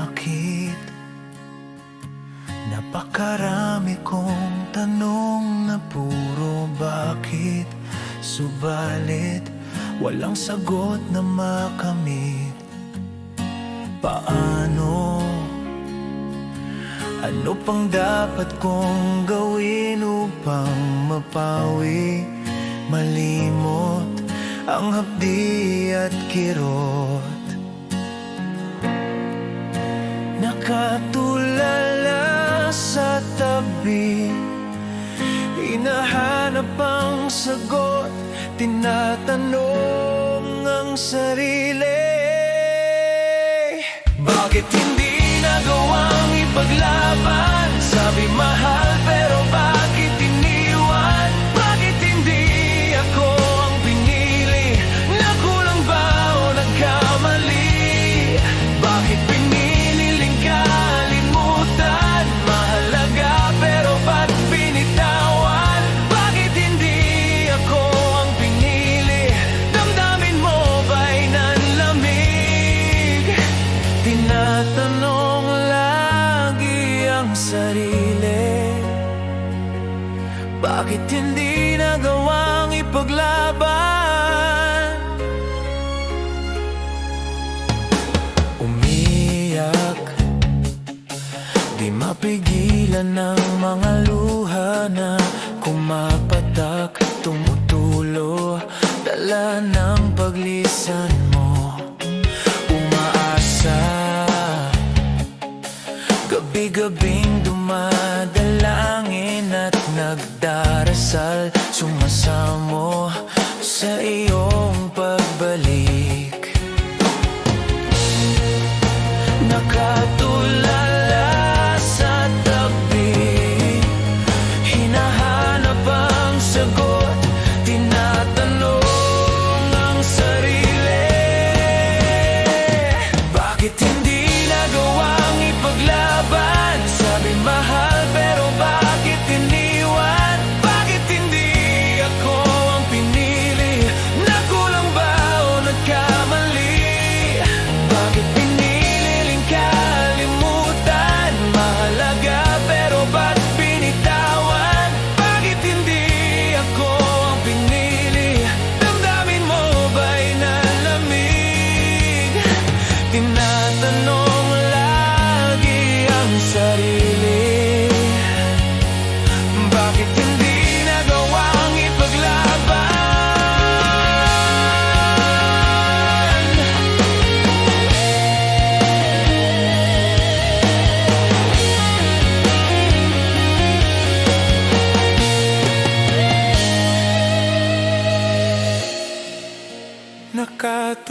bakit. Napakarami kong tanong na puro bakit. Subalit walang sagot na makamit. Paano? Ano pang dapat kong gawin upang mapawi, malimot ang hapdi at kirot? Nakatulala sa tabi, hinahanap ang sagot, tinatanong ang sarili. Bakit hindi nagawang ipaglaban? Sabi mahal pero bakit iniwan? Bakit hindi ako ang pinili? Nakulang ba o nagkamali? Bakit piniling kalimutan? Mahalaga pero ba't binitawan? Bakit hindi ako ang pinili? Damdamin mo ba'y nanlamig? Tinatanong lagi ang sarili, bakit hindi nagawang ipaglaban? Umiyak, di mapigilan ng mga luha na kumapatak, tumutulo, dala ng paglisan mo. Umaasa, gabi-gabing dumadalangin at nagdarasal, sumasamo sa iyong pagbalik. Nakatulala sa tabi, hinahanap ang sagot, tinatanong ang sarili. Bakit hindi nagawang ipaglaban? Sabi mahal pero bakit iniwan? Bakit hindi ako ang pinili? Nakulang ba o nagkamali? Bakit piniling kalimutan? Mahalaga pero ba't binitawan? Bakit hindi ako ang pinili? Damdamin mo ba'y nalamig? Tinatanong lagi ang sarili, bakit hindi nagawang ipaglaban?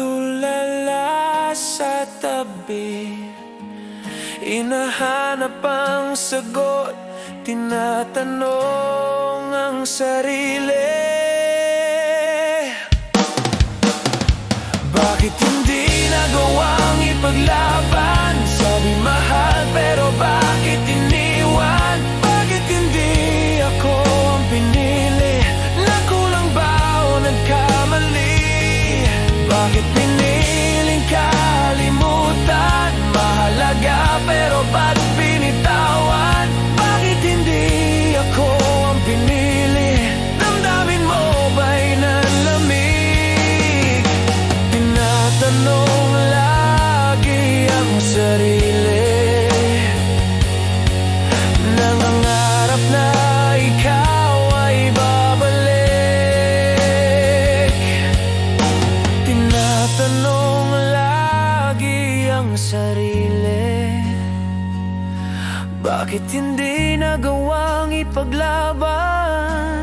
Nakatulala sa tabi, hinahanap ang sagot, tinatanong ang sarili. Bakit hindi nagawang ipaglaban? Sabi mahal pero bakit iniwan? Bakit hindi ako ang pinili? Nakulang ba o nagkamali? Bakit piniling kalimutan? Mahalaga pero ba't binitawan? Bakit hindi ako ang pinili? Damdamin mo ba'y nanlamig? Tinatanong lagi ang sarili, nangangarap na ikaw ay babalik. Tinatanong lagi ang sarili, bakit hindi nagawang ipaglaban?